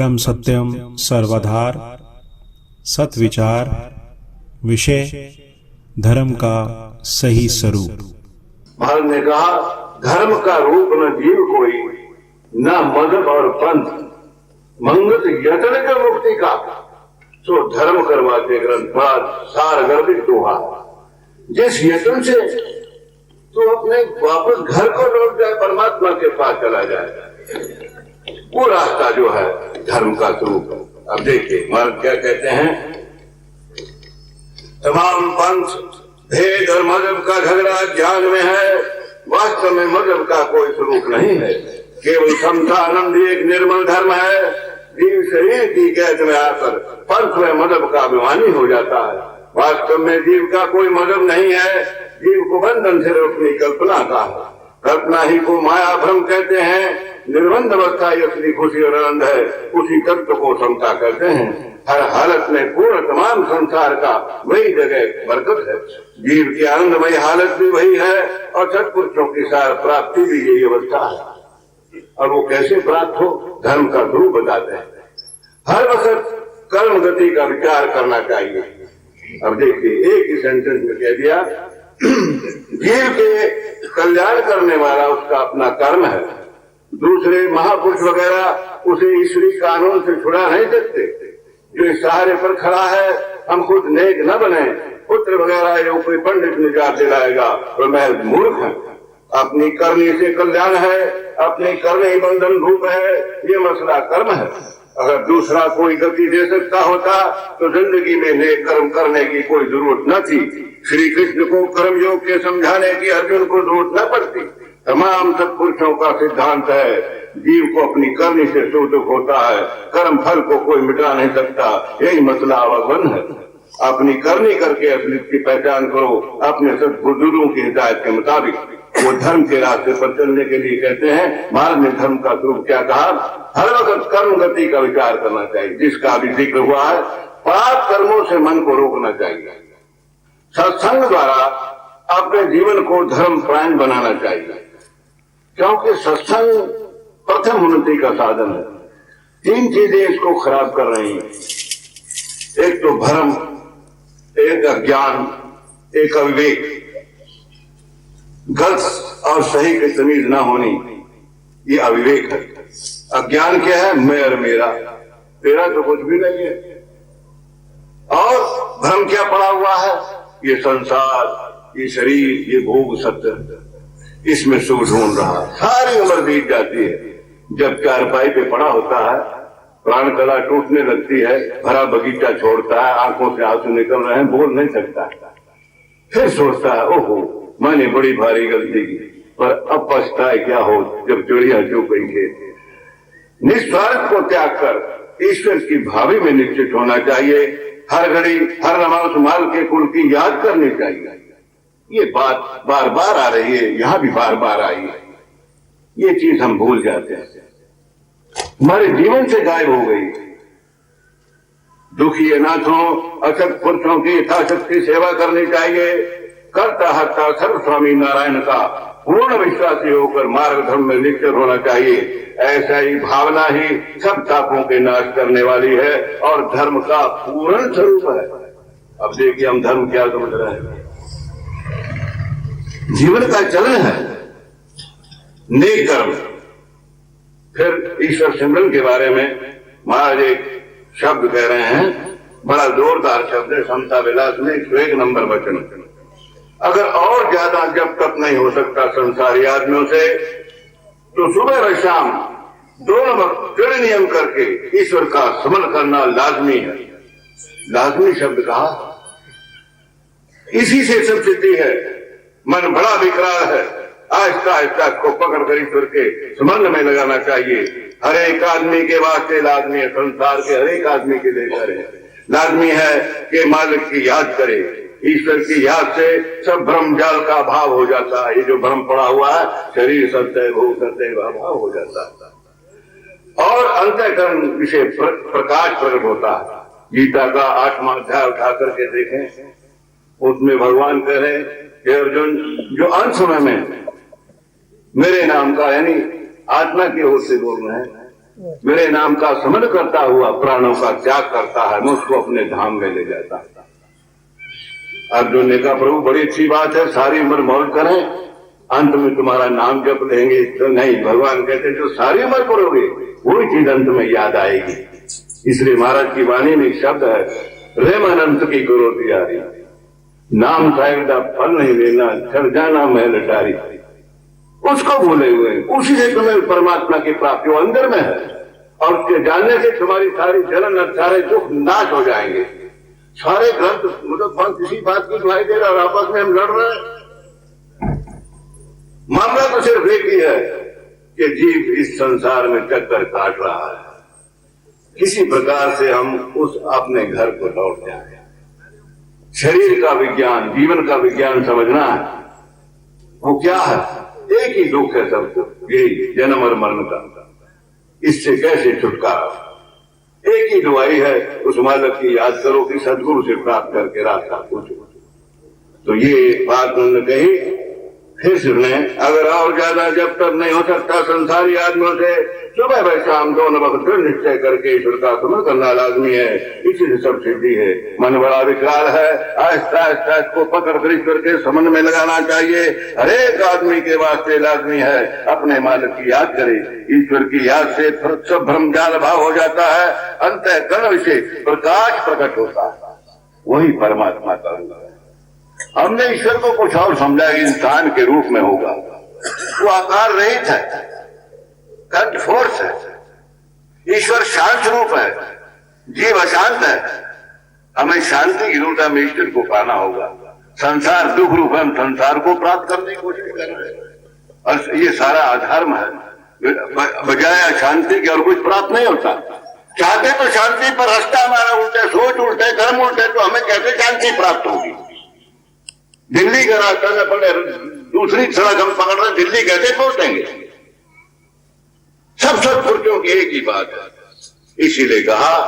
ब्रह्म सत्यम सर्वाधार सत्विचार विषय धर्म का सही स्वरूप। महाराज ने कहा धर्म का रूप न जीव कोई, न मजहब और पंथ, मंगत यतन कर मुक्ति का, सो धर्म करवाते ग्रंथपाल सार गर्भित दोहा। जिस यतन से तो अपने वापस घर को लौट जाए, परमात्मा के पास चला जाए, वो रास्ता जो है धर्म का स्वरूप। अब देखिए महाराज क्या कहते हैं, तमाम पंथ भेद और मजहब का झगड़ा ज्ञान में है, वास्तव में मजहब का कोई स्वरूप नहीं है। केवल समता आनंद एक निर्मल धर्म है। जीव शरीर की कैद में आकर पंथ में मजहब का अभिमानी हो जाता है। वास्तव में जीव का कोई मजहब नहीं है। जीव को बंधन से रोकने कल्पना का है। कल्पना ही को माया भ्रम कहते हैं। निर्बंध अवस्था असली खुशी और आनंद है, उसी तत्व को समता कहते हैं। हर हालत में पूर्ण तमाम संसार का वही जगह बरकत है। जीव की आनंदमय हालत भी वही है और सत्पुरुषों की सार प्राप्ति भी यही अवस्था है। और वो कैसे प्राप्त हो, धर्म का स्वरूप बताते हैं। हर वक्त कर्म गति का विचार करना चाहिए। अब देखिए एक ही सेंटेंस में कह दिया, जीव के कल्याण करने वाला उसका अपना कर्म है। दूसरे महापुरुष वगैरह उसे ईश्वरी कानून से छुड़ा नहीं सकते। जो इस सहारे पर खड़ा है, हम खुद नेक न बने, पुत्र वगैरह जो कोई पंडित निजात दिलाएगा तो मैं मूर्ख है। अपनी करनी से कल्याण है, अपनी करनी बंधन रूप है, ये मसला कर्म है। अगर दूसरा कोई गति दे सकता होता तो जिंदगी में नेक कर्म करने की कोई जरूरत न थी। श्री कृष्ण को कर्म योग के समझाने की अर्जुन को जरूरत न पड़ती। तमाम सत्पुरुषों का सिद्धांत है, जीव को अपनी करनी से सुख होता है, कर्म फल को कोई मिटा नहीं सकता। यही मसला अवगन है। अपनी करनी करके असली की पहचान करो, अपने सद्बुजुर्गों की हिदायत के मुताबिक वो धर्म के रास्ते पर चलने के लिए कहते हैं। महाराज ने धर्म का स्वरूप क्या कहा, हर वक्त कर्म गति का विचार करना चाहिए, जिसका अभी जिक्र हुआ है। पाप कर्मों से मन को रोकना चाहिए। सत्संग द्वारा अपने जीवन को धर्म परायण बनाना चाहिए, क्योंकि सत्संग प्रथम उन्नति का साधन है। तीन चीजें इसको खराब कर रही हैं, एक तो भ्रम, एक अज्ञान, एक अविवेक। गलत और सही की तमीज न होनी, ये अविवेक है। अज्ञान क्या है, मैं और मेरा, तेरा तो कुछ भी नहीं है। और भ्रम क्या पड़ा हुआ है, ये संसार, ये शरीर, ये भोग सत्य, इसमें सुख ढूंढ रहा है। सारी उम्र बीत जाती है। जब चारपाई पे पड़ा होता है, प्राण कला टूटने लगती है, भरा बगीचा छोड़ता है, आंखों से आंसू निकल रहे हैं, बोल नहीं सकता। फिर सोचता है, ओहो मैंने बड़ी भारी गलती की, पर अब पछताए क्या हो जब चिड़िया चुप गई खेत। निस्वार्थ को त्याग कर ईश्वर की भावी में निश्चित होना चाहिए। हर घड़ी हर नमाज माल के कुल की याद करनी चाहिए। ये बात बार बार आ रही है, यहां भी बार बार आई है। ये चीज हम भूल जाते हैं, हमारे जीवन से गायब हो गई। दुखी अनाथों अशक्त पुरुषों की यथाशक्ति सेवा करनी चाहिए। कर्ता हर्ता सर्व स्वामी नारायण का पूर्ण विश्वासी होकर मार्ग धर्म में निश्चित होना चाहिए। ऐसा ही भावना ही सब तापों के नाश करने वाली है और धर्म का पूर्ण स्वरूप है। अब देखिए हम धर्म क्या समझ रहे हैं, जीवन का चलन है नेक कर्म। फिर ईश्वर सिमरन के बारे में महाराज एक शब्द कह रहे हैं, बड़ा जोरदार शब्द है, समता विलास में 101 नंबर वचन। अगर और ज्यादा जब तक नहीं हो सकता संसारी आदमियों से, तो सुबह और शाम दोनों वक्त दृढ़ नियम करके ईश्वर का स्मरण करना लाजमी है। लाजमी शब्द कहा, इसी से सब सिद्धि है। मन बड़ा विकराल है, आहिस्ता आहिस्ता को पकड़ कर ईश्वर के स्मरण में लगाना चाहिए। हर एक आदमी के वास्ते लाजमी है, संसार के हर एक आदमी के लिए करे लाजमी है कि मालिक की याद करे। ईश्वर की याद से सब भ्रम जाल का अभाव हो जाता है। ये जो भ्रम पड़ा हुआ है, शरीर सत्य भोग सत्य अभाव हो जाता है और अंतःकरण विषय प्रकाश प्रकट होता है। गीता का 8वां अध्याय उठा करके देखें, उसमें भगवान कह रहे हे अर्जुन, जो अंत समय में मेरे नाम का यानी आत्मा की ओर से बोल रहे हैं, मेरे नाम का स्मरण करता हुआ प्राणों का त्याग करता है, मैं उसको अपने धाम में ले जाता है। अर्जुन ने कहा प्रभु बड़ी अच्छी बात है, सारी उम्र मौज करें, अंत में तुम्हारा नाम जप लेंगे। तो नहीं, भगवान कहते जो सारी उम्र करोगे वही चीज अंत में याद आएगी। इसलिए महाराज की वाणी में एक शब्द है, रेम अनंत की गुरु तियारी, नाम साहिब का फल नहीं लेना, चढ़ जाना महल अटारी। उसको भूले हुए, उसी से तुम्हें परमात्मा की प्राप्ति वो अंदर में है, और उसके जानने से तुम्हारी सारी जलन और सारे दुख नाश हो जाएंगे। सारे ग्रंथ मतलब किसी बात की दुहाई दे रहा और आपस में हम लड़ रहे हैं। मामला तो सिर्फ एक ही है कि जीव इस संसार में चक्कर काट रहा है, किसी प्रकार से हम उस अपने घर को लौट जाए। शरीर का विज्ञान, जीवन का विज्ञान समझना है, वो क्या है? एक ही दुख है सबको, यही जन्म और मरण का। इससे कैसे छुटकारा? एक ही दुआई है, उस मालक की याद करो कि सदगुरु से प्राप्त करके रास्ता पूछो। तो ये बात उन्होंने कही। फिर सुने, अगर और ज्यादा जब तक नहीं हो सकता संसारी आदमियों से, सुबह व शाम दोनों वक्त फिर निश्चय करके ईश्वर का स्मरण करना लाजमी है। इसी से सब सिद्धि है। मन बड़ा विकराल है, आहिस्ता आहिस्ता इसको पकड़ कर ईश्वर के समन में लगाना चाहिए। हर एक आदमी के वास्ते लाजमी है अपने मालिक की याद करे। ईश्वर की याद से सब भ्रम जाल भाव हो जाता है, अंतःकरण से प्रकाश प्रकट होता है, वही परमात्मा का अंग है। हमने ईश्वर को कुछ और समझा कि इंसान के रूप में होगा, वो आकार रहित है, कंठ फोर्स है। ईश्वर शांत रूप है, जीव अशांत है। हमें शांति की रूप में ईश्वर को पाना होगा। संसार दुख रूप है, हम संसार को प्राप्त करने की कोशिश कर रहे हैं, और ये सारा अधर्म है। बजाय अशांति के और कुछ प्राप्त नहीं होता। चाहते तो शांति, पर रास्ता हमारा उल्टे, सोच उल्टे, कर्म उल्टे, तो हमें कैसे शांति प्राप्त होगी? दिल्ली का रास्ता में पड़े, दूसरी सड़क हम पकड़ रहे, दिल्ली कैसे पहुंचेंगे? सब सत्पुरुषों की एक ही बात है। इसीलिए कहा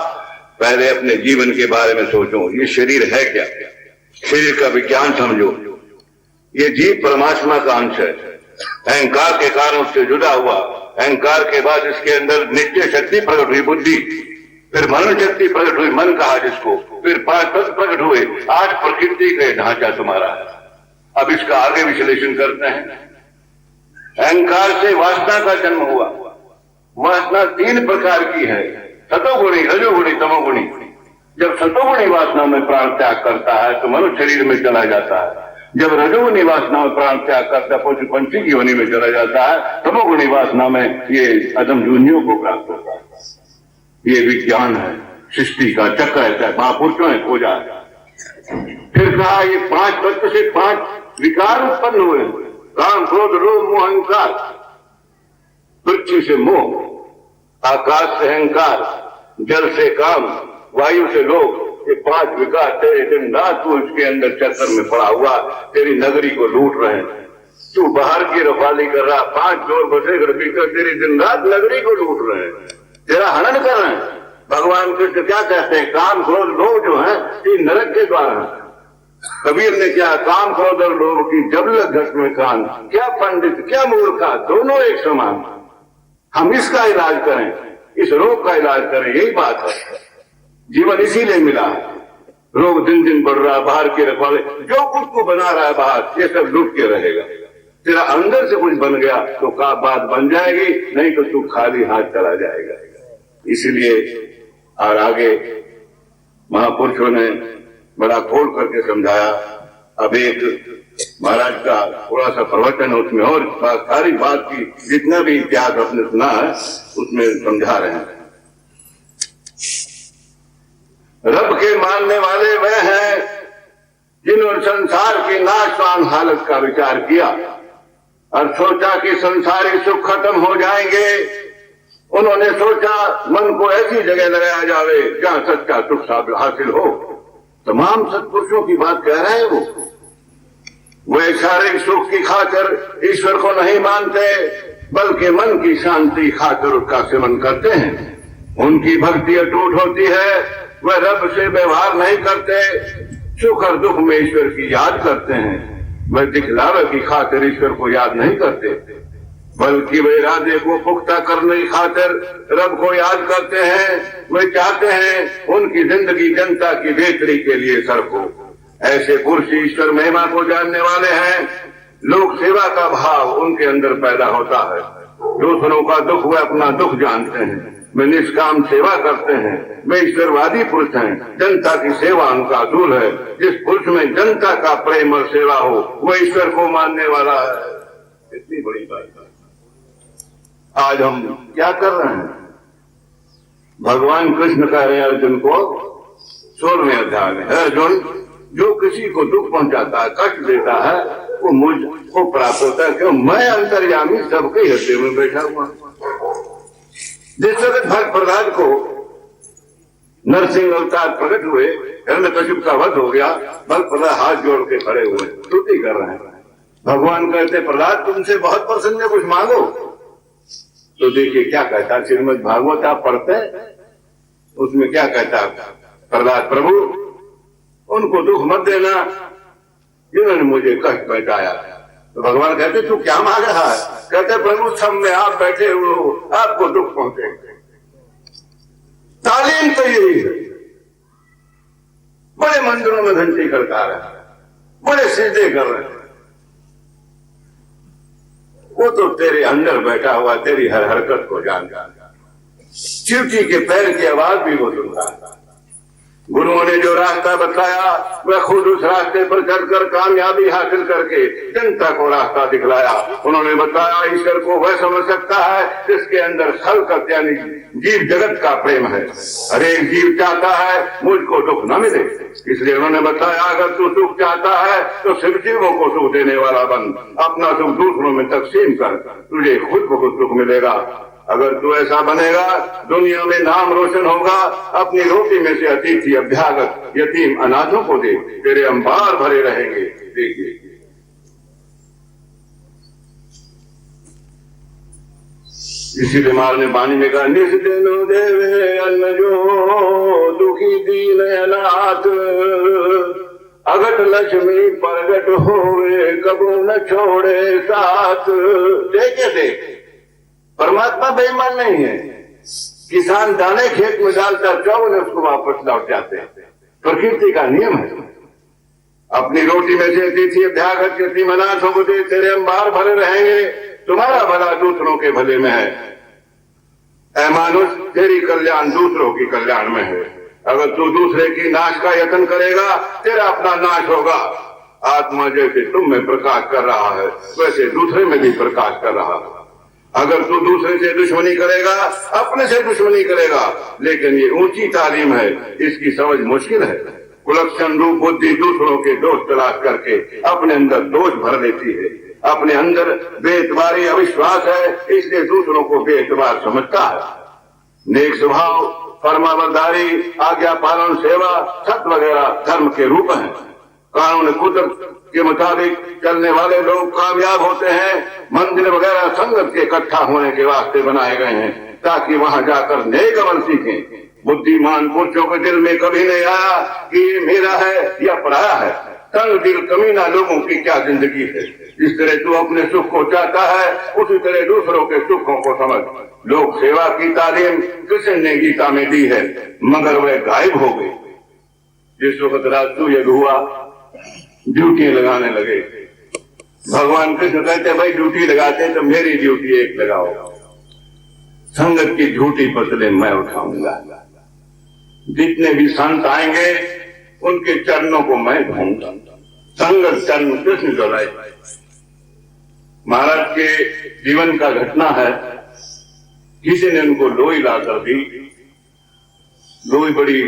पहले अपने जीवन के बारे में सोचो, ये शरीर है क्या? शरीर का विज्ञान समझो। ये जीव परमात्मा का अंश है, अहंकार के कारण उससे जुड़ा हुआ। अहंकार के बाद इसके अंदर निश्चय शक्ति प्रकट हुई, बुद्धि, फिर मन शक्ति प्रकट हुई, मन कहा जिसको, फिर 5 तत्व प्रकट हुए, 8 प्रकृति का ढांचा तुम्हारा है। अब इसका आगे विश्लेषण करते हैं। अहंकार से वासना का जन्म हुआ। वासना 3 प्रकार की है, सतोगुणी, रजोगुणी, तमोगुणी। जब सतोगुणी वासना में प्राण त्याग करता है तो मनुष्य शरीर में चला जाता है। जब रजोगुणी वासना में प्राण त्याग करता है पशु पंछी की योनि में चला जाता है। तमोगुणी वासना में ये अदम जूनियों को प्राप्त होता है। ये विज्ञान है, सृष्टि का चक्र है, महापुरुषों ने खोजा है। फिर कहा ये 5 तत्व से 5 विकार उत्पन्न हुए, काम, क्रोध, लोभ, मोह, अहंकार। पृथ्वी से मोह, आकाश से अहंकार, जल से काम, वायु से लोभ। ये 5 विकार तेरे दिन रात को उसके अंदर चक्कर में पड़ा हुआ, तेरी नगरी को लूट रहे हैं। तू बाहर की रखवाली कर रहा, 5 जोर बसे भीतर तेरी दिन रात नगरी को लूट रहे हैं, तेरा हनन कर रहे हैं। भगवान कृष्ण क्या कहते हैं? काम, क्रोध, लोभ जो है ये नरक के द्वार है। कबीर ने क्या, काम, क्रोध और लोभ की जब लग घट में कान, क्या पंडित क्या मूर्खा, दोनों एक समान। हम इसका इलाज करें, इस रोग का इलाज करें, यही बात है। जीवन इसीलिए मिला। रोग दिन दिन बढ़ रहा, बाहर के रखवाले, जो कुछ को बना रहा है बाहर, ये सब लुट के रहेगा। तेरा अंदर से कुछ बन गया तो का बात बन जाएगी, नहीं तो तू खाली हाथ चला जाएगा। इसीलिए और आगे महापुरुषों ने बड़ा खोल करके समझाया। अब एक महाराज का थोड़ा सा प्रवचन है, उसमें और सारी बात की जितना भी इतिहास आपने सुना है उसमें समझा रहे हैं। रब के मानने वाले वह हैं जिन्होंने संसार की नाशवान हालत का विचार किया और सोचा कि संसारी सुख खत्म हो जाएंगे। उन्होंने सोचा मन को ऐसी जगह लगाया जावे जहां सच्चा सुख हासिल हो। तमाम सत्पुरुषों की बात कह रहे हैं वो शारीरिक सुख की खातिर ईश्वर को नहीं मानते, बल्कि मन की शांति खातिर उसका सेवन करते हैं। उनकी भक्ति अटूट होती है, वह रब से व्यवहार नहीं करते, सुख और दुख में ईश्वर की याद करते हैं। वह दिखलावे की खातिर ईश्वर को याद नहीं करते। बल्कि वे इरादे को पुख्ता करने की खातिर रब को याद करते हैं। वे चाहते हैं उनकी जिंदगी जनता की बेहतरी के लिए सरको। ऐसे पुरुष ईश्वर महिमा को जानने वाले हैं। लोक सेवा का भाव उनके अंदर पैदा होता है। दूसरों का दुख वे अपना दुख जानते हैं। वे निष्काम सेवा करते हैं। वे ईश्वरवादी पुरुष हैं। जनता की सेवा उनका असूल है। जिस पुरुष में जनता का प्रेम और सेवा हो वह ईश्वर को मानने वाला है। इतनी बड़ी बात है। आज हम क्या कर रहे हैं? भगवान कृष्ण कह रहे हैं अर्जुन को 16वें अध्याय में, अर्जुन जो किसी को दुख पहुंचाता है, कष्ट देता है, वो मुझको प्राप्त होता है। क्यों? मैं अंतर्यामी सबके हृदय में बैठा हुआ। जिस वक्त भक्त प्रहलाद को नरसिंह अवतार प्रकट हुए, हिरण्यकशिपु का वध हो गया, भक्त प्रहलाद हाथ जोड़ के खड़े हुए, स्तुति कर रहे हैं। भगवान कहते प्रहलाद तुमसे बहुत प्रसन्न है, कुछ मांगो। तो देखिए क्या कहता श्रीमद् भागवत आप पढ़ते हैं, उसमें क्या कहता प्रहलाद, प्रभु उनको दुख मत देना जिन्होंने मुझे कष्ट पहुंचाया। तो भगवान कहते तू क्या मांग रहा है? कहते प्रभु सब में आप बैठे हुए हो, आपको दुख पहुंचेंगे। तालीम तो यही है। बड़े मंदिरों में घंटी खड़का रहे हैं, बड़े सीधे कर रहे हैं, वो तो तेरे अंदर बैठा हुआ तेरी हर हरकत को जानता। चींटी के पैर की आवाज भी वो सुनता है। गुरुओं ने जो रास्ता बताया वह खुद उस रास्ते पर चलकर कामयाबी हासिल करके जनता को रास्ता दिखलाया। उन्होंने बताया ईश्वर को वह समझ सकता है जिसके अंदर खल्कत यानी जीव जगत का प्रेम है। हर एक जीव चाहता है मुझको दुख न मिले, इसलिए उन्होंने बताया अगर तू सुख चाहता है तो सिर्फ जीवों को सुख देने वाला बन, अपना सुख दूसरों में तकसीम कर, तुझे खुद को सुख मिलेगा। अगर तू ऐसा बनेगा दुनिया में नाम रोशन होगा। अपनी रोटी में से अतिथि अभ्यागत यतीम अनाथों को दे, तेरे अंबार भरे रहेंगे। देखिए इसीलिए मार ने बानी में कहा निज दिनो देवे अन्न जो दुखी दीन अनाथ, अगट लक्ष्मी प्रगट होवे कबू न छोड़े साथ। देखे देख परमात्मा बेईमान नहीं है। किसान दाने खेत में डालकर चौवन उसको वापस लौट जाते हैं, प्रकृति का नियम है। अपनी रोटी में से अतिथि अभ्यागत यतीम अनाथों को दे, तेरे अंबार भरे रहेंगे। तुम्हारा भला दूसरों के भले में है। ऐ मानुष तेरी कल्याण दूसरों की कल्याण में है। अगर तू दूसरे की नाश का यत्न करेगा तेरा अपना नाश होगा। आत्मा जैसे तुम में प्रकाश कर रहा है वैसे दूसरे में भी प्रकाश कर रहा है। अगर तू दूसरे से दुश्मनी करेगा अपने से दुश्मनी करेगा। लेकिन ये ऊंची तालीम है, इसकी समझ मुश्किल है। कुलक्षण रूप बुद्धि दूसरों के दोष तलाश करके अपने अंदर दोष भर लेती है। अपने अंदर बेएतबारी अविश्वास है, इसलिए दूसरों को बेएतबार समझता है। नेक स्वभाव, फरमाबरदारी, आज्ञा पालन, सेवा, सत्य वगैरह धर्म के रूप हैं। कानून कुदरत के मुताबिक चलने वाले लोग कामयाब होते हैं। मंदिर वगैरह संगत के इकट्ठा होने के वास्ते बनाए गए हैं ताकि वहां जाकर नेक अमल सीखें। बुद्धिमान पुरुषों के दिल में कभी नहीं आया कि ये मेरा है या पराया है। तंग दिल कमीना लोगों की क्या जिंदगी है। जिस तरह तू अपने सुख को चाहता है उसी तरह दूसरों के सुखों को समझ। लोक सेवा की तालीम कृष्ण ने गीता में दी है, मगर वह गायब हो गई। जिस वक्त राजसू युग हुआ ड्यूटी लगाने लगे। भगवान कृष्ण कहते भाई ड्यूटी लगाते तो मेरी ड्यूटी एक लगाओ, संगत की झूठी पतले मैं उठाऊंगा। जितने भी संत आएंगे उनके चरणों को मैं धोऊंगा। संगत चरण कृष्ण डोलाए। महाराज के जीवन का घटना है, किसी ने उनको लोई लाकर दी। लोई बड़ी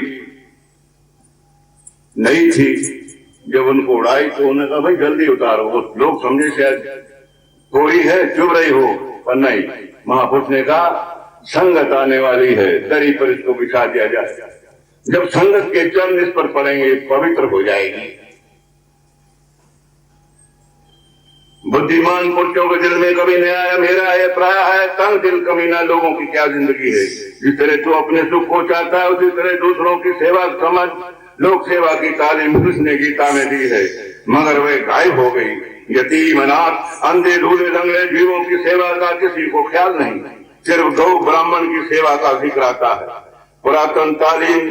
नई थी। जब उनको उड़ाई तो उन्होंने कहा भाई जल्दी उतारो। वो लोग समझे शायद थोड़ी है, चुभ रही हो, पर नहीं। महापुरुष ने कहा संगत आने वाली है, दरी पर इसको बिछा दिया जाए। जब संगत के चरण इस पर पड़ेंगे पवित्र हो जाएगी। बुद्धिमान पुरुषों के दिल में कभी नहीं आया मेरा है पराया है। तंग दिल कमीना लोगों की क्या जिंदगी है। जिस तरह तू अपने सुख को चाहता है उसी तरह दूसरों की सेवा समझ। लोक सेवा की तालीम कृष्ण ने गीता में दी है, मगर वह गायब हो गई। यतीम अनाथ अंधे ढूंढे लंगड़े जीवों की सेवा का किसी को ख्याल नहीं, सिर्फ गौ ब्राह्मण की सेवा का जिक्र आता है। पुरातन तालीम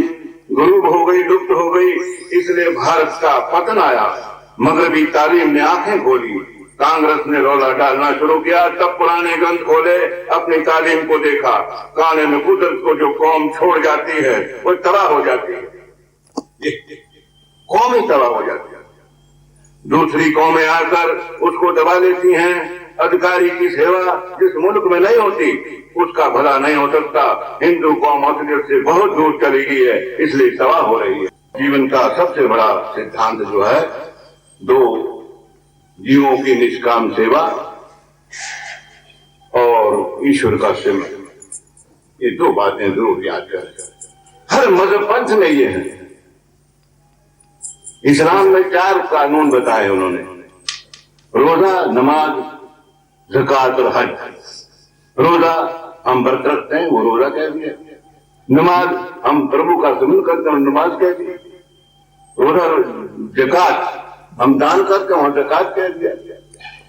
गुरूब हो गई, लुप्त हो गई, इसलिए भारत का पतन आया। मगरबी तालीम ने आंखें खोली, कांग्रेस ने रौला डालना शुरू किया, तब पुराने ग्रंथ खोले, अपनी तालीम को देखा, काने में कुदरत को जो कौम छोड़ जाती है वो तबाह हो जाती है, कौम ही तबाह हो जाती है। दूसरी कौमें आकर उसको दबा लेती हैं। अधिकारी की सेवा जिस मुल्क में नहीं होती उसका भला नहीं हो सकता। हिंदू कौम असलियत से बहुत दूर चली गई है, इसलिए तबाह हो रही है। जीवन का सबसे बड़ा सिद्धांत जो है, दो जीवों की निष्काम सेवा और ईश्वर का सिमरन, ये दो बातें जरूर याद कर। हर मजहब पंथ में ये है। इस्लाम में 4 कानून बताए उन्होंने, रोजा, नमाज, ज़कात और हज। रोजा हम व्रत रखते हैं, वो रोजा कह दिया। नमाज हम प्रभु का सुमिरन करते हैं, नमाज कह दिया। रोजा, ज़कात हम दान करते हैं, ज़कात कह दिया।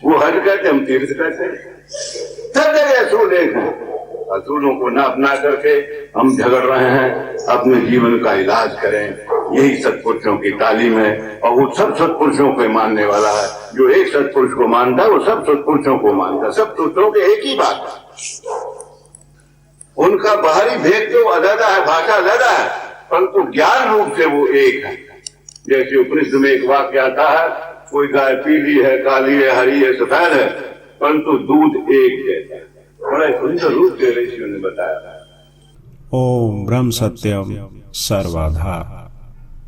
वो हज कहते हैं, हम तीर्थ कहते हैं। सब जगह असूल एक है। असूलों को ना अपना करके हम झगड़ रहे हैं। अपने जीवन का इलाज करें, यही सत्पुरुषों की तालीम है। और वो सब सत्पुरुषों को मानने वाला है। जो एक सत्पुरुष को मानता है वो सब सत्पुरुषों को मानता है। सब सत्पुरुषों की एक ही बात है। उनका बाहरी भेद जो अलग है, भाषा अलग है, परंतु ज्ञान रूप से वो एक है। जैसे उपनिषद में एक वाक्य आता है, कोई गाय पीली है, काली है, हरी है, सफेद है, परंतु दूध एक जैसा है। बड़ा सुंदर रूप से ऋषियों ने बताया। ओम ब्रह्म सत्यम सर्वाधार।